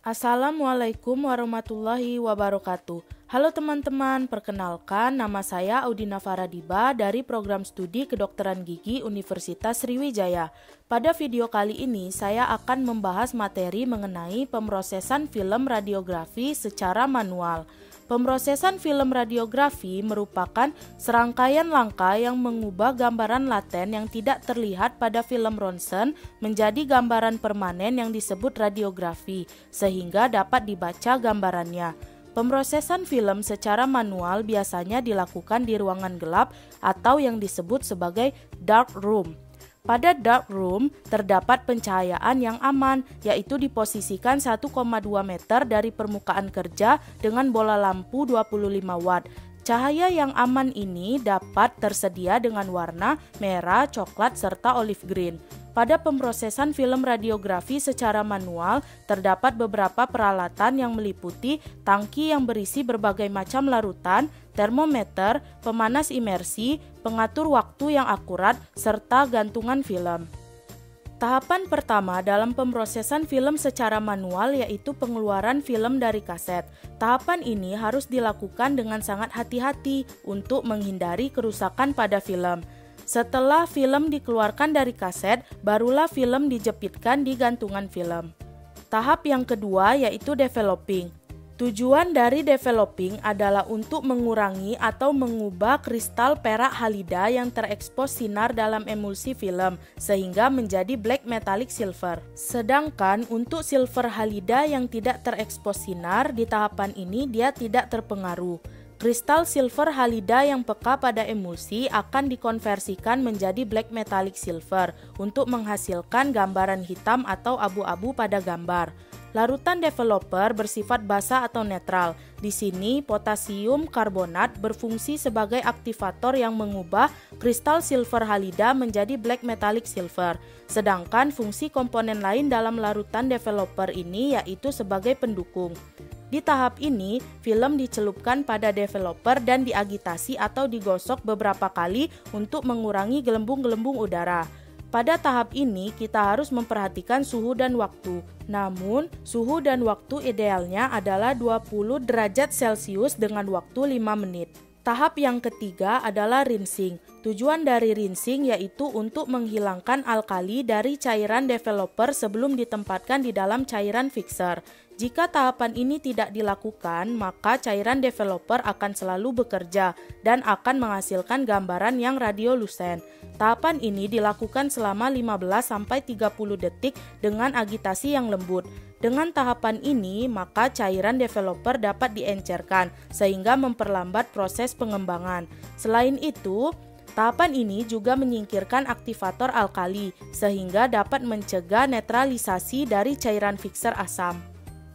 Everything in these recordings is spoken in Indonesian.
Assalamualaikum warahmatullahi wabarakatuh. Halo teman-teman, perkenalkan nama saya Audina Faradiba dari program studi kedokteran gigi Universitas Sriwijaya. Pada video kali ini saya akan membahas materi mengenai pemrosesan film radiografi secara manual. Pemrosesan film radiografi merupakan serangkaian langkah yang mengubah gambaran laten yang tidak terlihat pada film ronsen menjadi gambaran permanen yang disebut radiografi, sehingga dapat dibaca gambarannya. Pemrosesan film secara manual biasanya dilakukan di ruangan gelap atau yang disebut sebagai dark room. Pada dark room terdapat pencahayaan yang aman, yaitu diposisikan 1,2 meter dari permukaan kerja dengan bola lampu 25 watt. Cahaya yang aman ini dapat tersedia dengan warna merah, coklat, serta olive green. Pada pemrosesan film radiografi secara manual, terdapat beberapa peralatan yang meliputi tangki yang berisi berbagai macam larutan, termometer, pemanas imersi, pengatur waktu yang akurat, serta gantungan film. Tahapan pertama dalam pemrosesan film secara manual yaitu pengeluaran film dari kaset. Tahapan ini harus dilakukan dengan sangat hati-hati untuk menghindari kerusakan pada film. Setelah film dikeluarkan dari kaset, barulah film dijepitkan di gantungan film. Tahap yang kedua yaitu developing. Tujuan dari developing adalah untuk mengurangi atau mengubah kristal perak halida yang terekspos sinar dalam emulsi film sehingga menjadi black metallic silver. Sedangkan untuk silver halida yang tidak terekspos sinar, di tahapan ini dia tidak terpengaruh. Kristal silver halida yang peka pada emulsi akan dikonversikan menjadi black metallic silver untuk menghasilkan gambaran hitam atau abu-abu pada gambar. Larutan developer bersifat basa atau netral. Di sini, potasium karbonat berfungsi sebagai aktivator yang mengubah kristal silver halida menjadi black metallic silver. Sedangkan fungsi komponen lain dalam larutan developer ini yaitu sebagai pendukung. Di tahap ini, film dicelupkan pada developer dan diagitasi atau digosok beberapa kali untuk mengurangi gelembung-gelembung udara. Pada tahap ini, kita harus memperhatikan suhu dan waktu. Namun, suhu dan waktu idealnya adalah 20 derajat Celcius dengan waktu 5 menit. Tahap yang ketiga adalah rinsing. Tujuan dari rinsing yaitu untuk menghilangkan alkali dari cairan developer sebelum ditempatkan di dalam cairan fixer. Jika tahapan ini tidak dilakukan, maka cairan developer akan selalu bekerja dan akan menghasilkan gambaran yang radiolusen. Tahapan ini dilakukan selama 15-30 detik dengan agitasi yang lembut. Dengan tahapan ini, maka cairan developer dapat diencerkan sehingga memperlambat proses pengembangan. Selain itu, tahapan ini juga menyingkirkan aktivator alkali sehingga dapat mencegah netralisasi dari cairan fixer asam.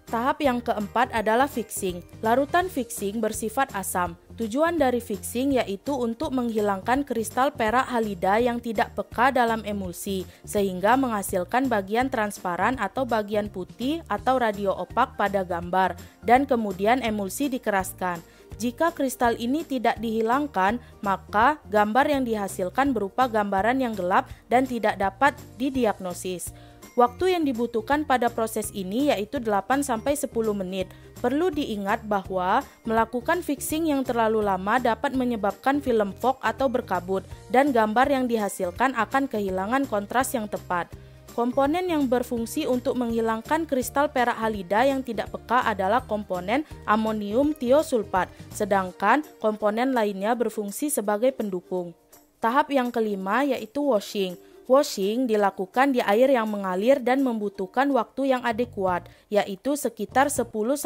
Tahap yang keempat adalah fixing. Larutan fixing bersifat asam. Tujuan dari fixing yaitu untuk menghilangkan kristal perak halida yang tidak peka dalam emulsi, sehingga menghasilkan bagian transparan atau bagian putih atau radio opak pada gambar, dan kemudian emulsi dikeraskan. Jika kristal ini tidak dihilangkan, maka gambar yang dihasilkan berupa gambaran yang gelap dan tidak dapat didiagnosis. Waktu yang dibutuhkan pada proses ini yaitu 8-10 menit. Perlu diingat bahwa melakukan fixing yang terlalu lama dapat menyebabkan film fog atau berkabut dan gambar yang dihasilkan akan kehilangan kontras yang tepat. Komponen yang berfungsi untuk menghilangkan kristal perak halida yang tidak peka adalah komponen amonium tiosulfat, sedangkan komponen lainnya berfungsi sebagai pendukung. Tahap yang kelima yaitu washing. Washing dilakukan di air yang mengalir dan membutuhkan waktu yang adekuat, yaitu sekitar 10-20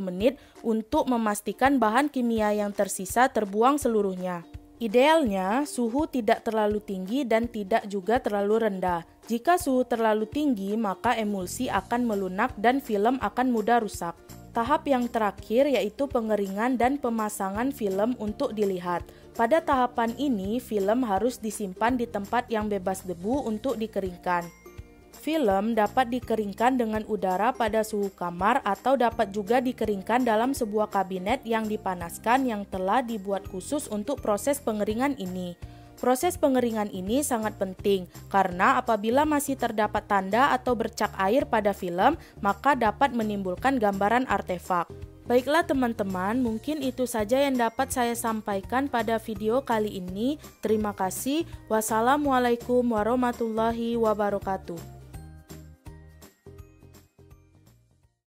menit untuk memastikan bahan kimia yang tersisa terbuang seluruhnya. Idealnya, suhu tidak terlalu tinggi dan tidak juga terlalu rendah. Jika suhu terlalu tinggi, maka emulsi akan melunak dan film akan mudah rusak. Tahap yang terakhir yaitu pengeringan dan pemasangan film untuk dilihat. Pada tahapan ini, film harus disimpan di tempat yang bebas debu untuk dikeringkan. Film dapat dikeringkan dengan udara pada suhu kamar atau dapat juga dikeringkan dalam sebuah kabinet yang dipanaskan yang telah dibuat khusus untuk proses pengeringan ini. Proses pengeringan ini sangat penting karena apabila masih terdapat tanda atau bercak air pada film, maka dapat menimbulkan gambaran artefak. Baiklah teman-teman, mungkin itu saja yang dapat saya sampaikan pada video kali ini. Terima kasih. Wassalamualaikum warahmatullahi wabarakatuh.